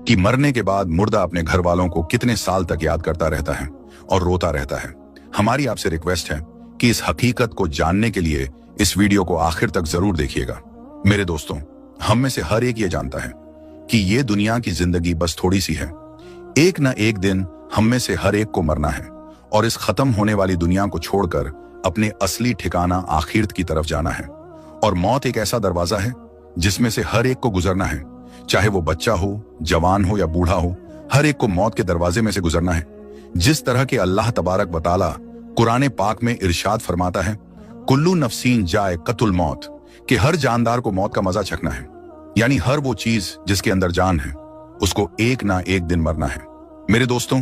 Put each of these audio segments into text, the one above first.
कि मरने के बाद मुर्दा अपने घर वालों को कितने साल तक याद करता रहता है और रोता रहता है। हमारी आपसे रिक्वेस्ट है कि इस हकीकत को जानने के लिए इस वीडियो को आखिर तक जरूर देखिएगा। मेरे दोस्तों, हम में से हर एक ये जानता है कि ये दुनिया की जिंदगी बस थोड़ी सी है। एक न एक दिन हम में से हर एक को मरना है और इस खत्म होने वाली दुनिया को छोड़कर अपने असली ठिकाना आखिरत की तरफ जाना है। और मौत एक ऐसा दरवाजा है जिसमें से हर एक को गुजरना है, चाहे वो बच्चा हो, जवान हो या बूढ़ा हो, हर एक को मौत के दरवाजे में से गुजरना है। जिस तरह के अल्लाह तबारक व तआला कुरान पाक में इरशाद फरमाता है, कुल्लू नफ्सीन जायक़तुल मौत, कि हर जानदार को मौत का मजा चखना है। यानी हर वो चीज जिसके अंदर जान है उसको एक ना एक दिन मरना है। मेरे दोस्तों,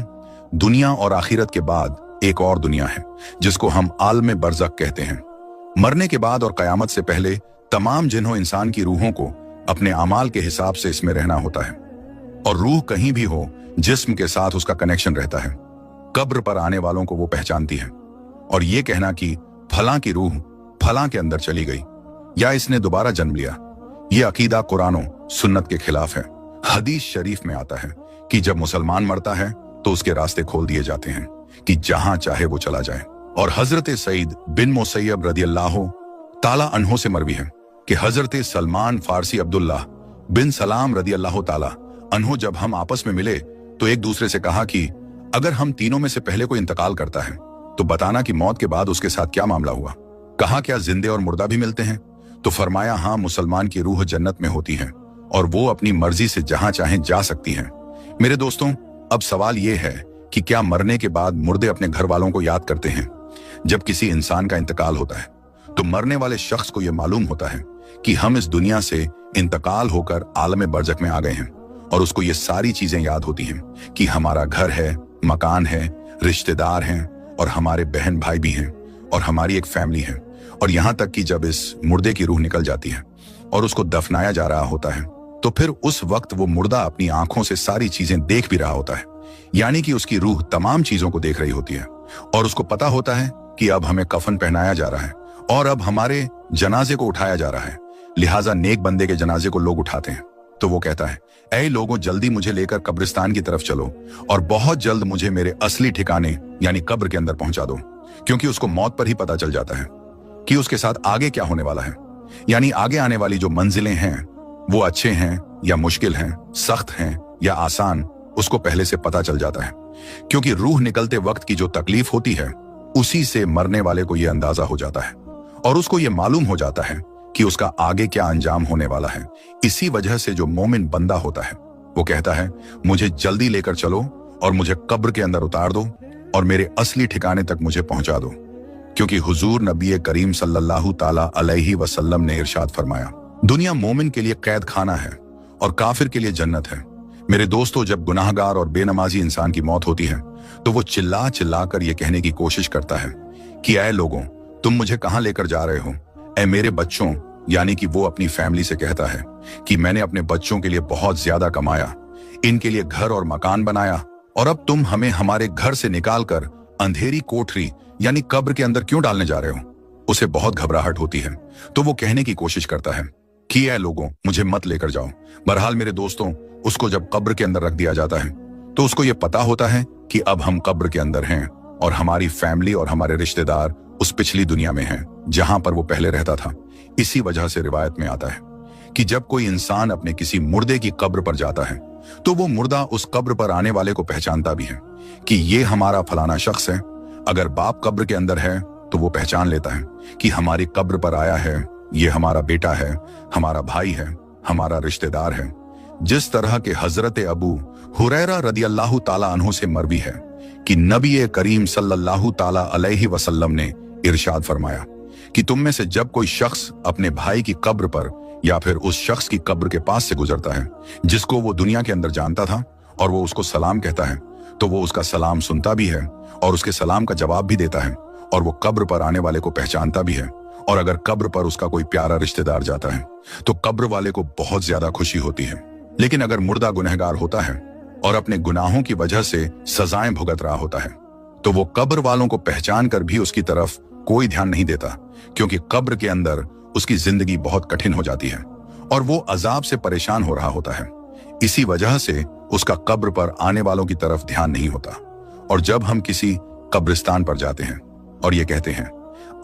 दुनिया और आखिरत के बाद एक और दुनिया है जिसको हम आलम बरज़ख कहते हैं। मरने के बाद और कयामत से पहले तमाम जिन्हों इंसान की रूहों को अपने अमाल के हिसाब से इसमें रहना होता है, और रूह कहीं भी हो जिस्म के साथ उसका कनेक्शन रहता है। कब्र पर आने वालों को वो पहचानती है, और ये कहना कि फलां की रूह फलां के अंदर चली गई या इसने दोबारा जन्म लिया, ये अकीदा कुरानो सुन्नत के खिलाफ है। हदीस शरीफ में आता है कि जब मुसलमान मरता है तो उसके रास्ते खोल दिए जाते हैं कि जहां चाहे वो चला जाए। और हजरत सईद बिन मुसैयब रदियल्लाहु ताला अन्हो से मरवी है कि हजरत सलमान फारसी अब्दुल्ला बिन सलाम रदियल्लाहु ताला अन्हो जब हम आपस में मिले तो एक दूसरे से कहा कि अगर हम तीनों में से पहले कोई इंतकाल करता है तो बताना कि मौत के बाद उसके साथ क्या मामला हुआ। कहा, क्या जिंदे और मुर्दा भी मिलते हैं? तो फरमाया, हाँ, मुसलमान की रूह जन्नत में होती है और वो अपनी मर्जी से जहां चाहे जा सकती है। मेरे दोस्तों, अब सवाल ये है कि क्या मरने के बाद मुर्दे अपने घर वालों को याद करते हैं? जब किसी इंसान का इंतकाल होता है तो मरने वाले शख्स को यह मालूम होता है कि हम इस दुनिया से इंतकाल होकर आलम बरज़ख में आ गए हैं, और उसको ये सारी चीजें याद होती हैं कि हमारा घर है, मकान है, रिश्तेदार हैं, और हमारे बहन भाई भी हैं, और हमारी एक फैमिली है। और यहां तक कि जब इस मुर्दे की रूह निकल जाती है और उसको दफनाया जा रहा होता है तो फिर उस वक्त वो मुर्दा अपनी आंखों से सारी चीजें देख भी रहा होता है। यानी कि उसकी रूह तमाम चीजों को देख रही होती है, और उसको पता होता है कि अब हमें कफन पहनाया जा रहा है और अब हमारे जनाजे को उठाया जा रहा है। लिहाजा नेक बंदे के जनाजे को लोग उठाते हैं तो वो कहता है, ऐ लोगों, जल्दी मुझे लेकर कब्रिस्तान की तरफ चलो और बहुत जल्द मुझे मेरे असली ठिकाने यानी कब्र के अंदर पहुंचा दो। क्योंकि उसको मौत पर ही पता चल जाता है कि उसके साथ आगे क्या होने वाला है। यानी आगे आने वाली जो मंजिलें हैं वो अच्छे हैं या मुश्किल हैं, सख्त हैं या आसान, उसको पहले से पता चल जाता है। क्योंकि रूह निकलते वक्त की जो तकलीफ होती है उसी से मरने वाले को यह अंदाजा हो जाता है, और उसको यह मालूम हो जाता है कि उसका आगे क्या अंजाम होने वाला है। इसी वजह से जो मोमिन बंदा होता है वो कहता है, मुझे जल्दी लेकर चलो और मुझे कब्र के अंदर उतार दो और मेरे असली ठिकाने तक मुझे पहुंचा दो। क्योंकि हुजूर नबी करीम सल्लल्लाहु ताला अलैहि वसल्लम ने इरशाद फरमाया, दुनिया मोमिन के लिए कैद खाना है और काफिर के लिए जन्नत है। मेरे दोस्तों, जब गुनाहगार और बेनमाजी इंसान की मौत होती है तो वो चिल्ला चिल्ला कर ये कहने की कोशिश करता है कि ऐ लोगों, तुम मुझे कहां लेकर जा रहे हो? ऐ मेरे बच्चों, यानी कि वो अपनी फैमिली से कहता है कि मैंने अपने बच्चों के लिए बहुत ज्यादा कमाया, इनके लिए घर और मकान बनाया, और अब तुम हमें हमारे घर से निकालकर अंधेरी कोठरी यानी कब्र के अंदर क्यों डालने जा रहे हो? उसे बहुत घबराहट होती है तो वो कहने की कोशिश करता है कि ऐ लोगों, मुझे मत लेकर जाओ। बहरहाल मेरे दोस्तों, उसको जब कब्र के अंदर रख दिया जाता है तो उसको ये पता होता है कि अब हम कब्र के अंदर हैं और हमारी फैमिली और हमारे रिश्तेदार उस पिछली दुनिया में हैं जहां पर वो पहले रहता था। इसी वजह से रिवायत में आता है कि जब कोई इंसान अपने किसी मुर्दे की कब्र पर जाता है तो वो मुर्दा उस कब्र पर आने वाले को पहचानता भी है कि ये हमारा फलाना शख्स है। अगर बाप कब्र के अंदर है तो वो पहचान लेता है कि हमारी कब्र पर आया है, ये हमारा बेटा है, हमारा भाई है, हमारा रिश्तेदार है। जिस तरह के हजरत अबू हुरैरा रदियल्लाहु ताला अन्हु से मरवी है कि नबी करीम सल्लल्लाहु ताला अलैहि वसल्लम ने इरशाद फरमाया कि तुम में से जब कोई शख्स अपने भाई की कब्र पर या फिर उस शख्स की कब्र के पास से गुजरता है जिसको वो दुनिया के अंदर जानता था, और वो उसको सलाम कहता है, तो वो उसका सलाम सुनता भी है और उसके सलाम का जवाब भी देता है, और वो कब्र पर आने वाले को पहचानता भी है। और अगर कब्र पर उसका कोई प्यारा रिश्तेदार जाता है तो कब्र वाले को बहुत ज्यादा खुशी होती है। लेकिन अगर मुर्दा गुनहगार होता है और अपने गुनाहों की वजह से सजाएं भुगत रहा होता है तो वो कब्र वालों को पहचान कर भी उसकी तरफ कोई ध्यान नहीं देता, क्योंकि कब्र के अंदर उसकी जिंदगी बहुत कठिन हो जाती है और वो अजाब से परेशान हो रहा होता है। इसी वजह से उसका कब्र पर आने वालों की तरफ ध्यान नहीं होता। और जब हम किसी कब्रिस्तान पर जाते हैं और ये कहते हैं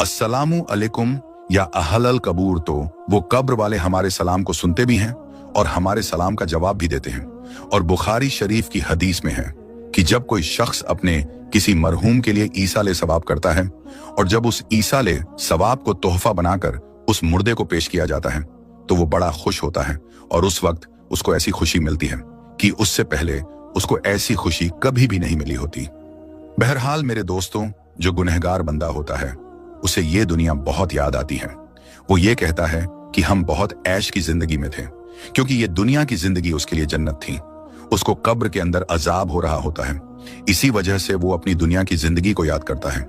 अस्सलामु अलैकुम या अहलल कबूर, तो वो कब्र वाले हमारे सलाम को सुनते भी हैं और हमारे सलाम का जवाब भी देते हैं। और बुखारी शरीफ की हदीस में है कि जब कोई शख्स अपने किसी मरहूम के लिए ईसाले सवाब करता है और जब उस ईसाले सवाब को तोहफा बनाकर उस मुर्दे को पेश किया जाता है तो वो बड़ा खुश होता है और उस वक्त उसको ऐसी खुशी मिलती है कि उससे पहले उसको ऐसी खुशी कभी भी नहीं मिली होती। बहरहाल मेरे दोस्तों, जो गुनहगार बंदा होता है उसे ये दुनिया बहुत याद आती है। वो ये कहता है कि हम बहुत ऐश की जिंदगी में थे, क्योंकि ये दुनिया की जिंदगी उसके लिए जन्नत थी। उसको कब्र के अंदर अजाब हो रहा होता है, इसी वजह से वो अपनी दुनिया की जिंदगी को याद करता है,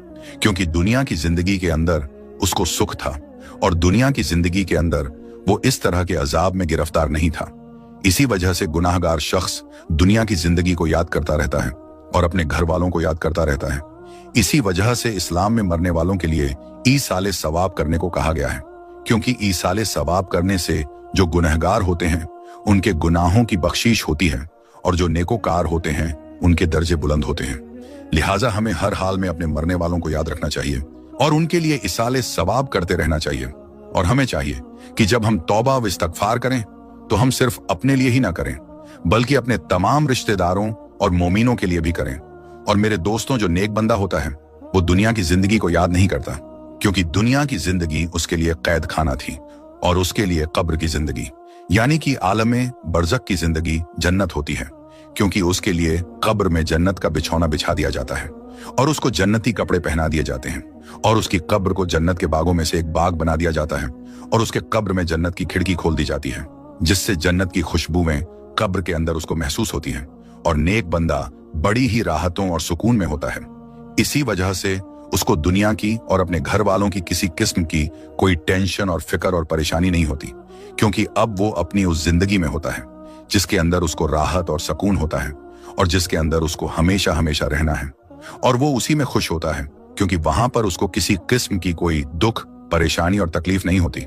क्योंकि दुनिया की जिंदगी के अंदर उसको सुख था और दुनिया की जिंदगी के अंदर वो इस तरह के अजाब में गिरफ्तार नहीं था। इसी वजह से गुनाहगार शख्स दुनिया की जिंदगी को याद करता रहता है और अपने घर वालों को याद करता रहता है। इसी वजह से इस्लाम में मरने वालों के लिए ईसाले सवाब करने को कहा गया है, क्योंकि ईसाले सवाब करने से जो गुनहगार होते हैं उनके गुनाहों की बख्शीश होती है और जो नेकोकार होते हैं उनके दर्जे बुलंद होते हैं। लिहाजा हमें हर हाल में अपने मरने वालों को याद रखना चाहिए और उनके लिए ईसाले सवाब करते रहना चाहिए। और हमें चाहिए कि जब हम तौबा व इस्तगफार करें तो हम सिर्फ अपने लिए ही ना करें, बल्कि अपने तमाम रिश्तेदारों और मोमिनों के लिए भी करें। और मेरे दोस्तों, जो नेक बंदा होता है वो दुनिया की जिंदगी को याद नहीं करता, क्योंकि दुनिया की जिंदगी उसके लिए कैद खाना थी और उसके लिए कब्र की जिंदगी यानी कि आलमे बरज़ख की जिंदगी जन्नत होती है, क्योंकि उसके लिए कब्र में जन्नत का बिछौना बिछा दिया जाता है और उसको जन्नती कपड़े पहना दिए जाते हैं और उसकी कब्र को जन्नत के बागों में से एक बाग बना दिया जाता है और उसके कब्र में जन्नत की खिड़की खोल दी जाती है, जिससे जन्नत की खुशबुएं कब्र के अंदर उसको महसूस होती हैं और नेक बंदा बड़ी ही राहतों और सुकून में होता है। इसी वजह से उसको दुनिया की और अपने घर वालों की किसी किस्म की कोई टेंशन और फिक्र और परेशानी नहीं होती, क्योंकि अब वो अपनी उस जिंदगी में होता है जिसके अंदर उसको राहत और सुकून होता है और जिसके अंदर उसको हमेशा हमेशा रहना है। और वो उसी में खुश होता है, क्योंकि वहां पर उसको किसी किस्म की कोई दुख, परेशानी और तकलीफ नहीं होती,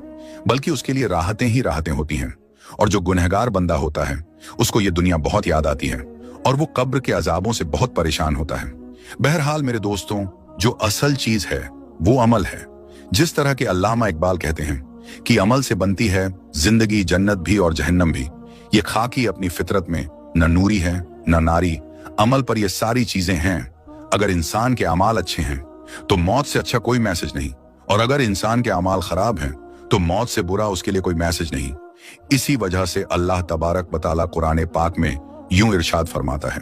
बल्कि उसके लिए राहतें ही राहतें होती हैं। और जो गुनहगार बंदा होता है उसको ये दुनिया बहुत याद आती है और वो कब्र के अजाबों से बहुत परेशान होता है। बहरहाल मेरे दोस्तों, जो असल चीज है वो अमल है। जिस तरह के अल्लामा इकबाल कहते हैं कि अमल से बनती है जिंदगी, जन्नत भी और जहन्नम भी। ये खाकी अपनी फितरत में न नूरी है न नारी, अमल पर ये सारी चीजें हैं। अगर इंसान के अमाल अच्छे हैं तो मौत से अच्छा कोई मैसेज नहीं, और अगर इंसान के अमाल खराब हैं तो मौत से बुरा उसके लिए कोई मैसेज नहीं। इसी वजह से अल्लाह तबारक व तआला कुरान पाक में यूं इरशाद फरमाता है,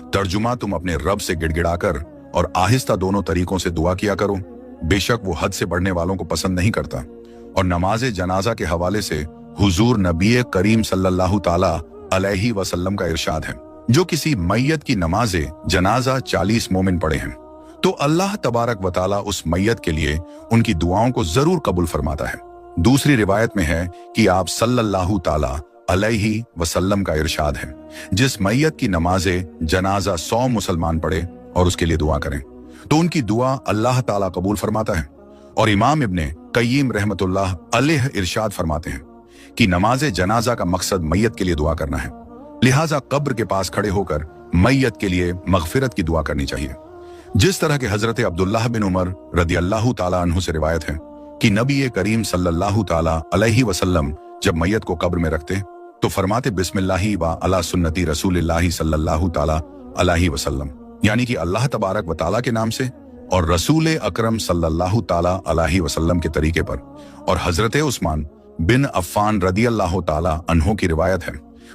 तर्जुमा तुम अपने रब से गिड़गिड़ाकर और आहिस्ता दोनों तरीकों से दुआ किया करो, बेशक वो हद से बढ़ने वालों को पसंद नहीं करता। और नमाज जनाजा के हवाले से हुजूर नबी करीम सल्लल्लाहु ताला अलैहि वसल्लम का इरशाद है, जो किसी मैयत की नमाज जनाजा 40 मोमिन पढ़े हैं तो अल्लाह तबारक व तआला उस मैयत के लिए उनकी दुआओं को जरूर कबूल फरमाता है। दूसरी रिवायत में है कि आप सल्लल्लाहु ताला अलैहि वसल्लम का इरशाद है, जिस मैयत की नमाजे जनाजा 100 मुसलमान पढ़े और उसके लिए दुआ करें तो उनकी दुआ अल्लाह ताला कबूल फरमाता है। और इमाम इब्ने कय्यिम रहमतुल्लाह अलैह इरशाद फरमाते हैं कि नमाज जनाजा का मकसद मैयत के लिए दुआ करना है, लिहाजा कब्र के पास खड़े होकर मैयत के लिए मगफिरत की दुआ करनी चाहिए। जिस तरह के हजरत अब्दुल्लाह बिन उमर रदियल्लाहु ताला अन्हु से रिवायत है कि नबी करीम सल्लल्लाहु ताला अलैहि वसल्लम जब मैयत को कब्र में रखते तो फरमाते बिस्मिल्लाहि व अला सुन्नती रसूलिल्लाहि सल्लल्लाहु ताला अलैहि वसल्लम, यानी कि अल्लाह तबारक व ताला के नाम से और रसूल अकरम सल्लल्लाहु ताला अलैहि वसल्लम के तरीके पर। और हजरत उस्मान बिन अफ़्फ़ान रदियल्लाहु ताला अन्हु की रिवायत है,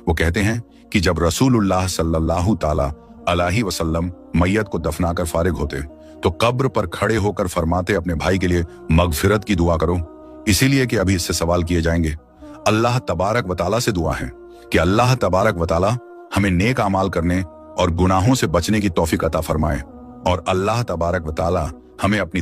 वो कहते हैं कि जब रसूलुल्लाह सल्लल्लाहु ताला अलैहि वसल्लम मैयत को दफनाकर फारिग होते तो कब्र पर खड़े होकर फरमाते अपने भाई के लिए मगफिरत की दुआ करो, इसीलिए कि अभी इससे सवाल किए जाएंगे। अल्लाह तबारक व तआला से दुआ है कि अल्लाह तबारक व तआला हमें नेक अमाल करने और गुनाहों से बचने की तौफीक अता फरमाए और अल्लाह तबारक व तआला हमें अपनी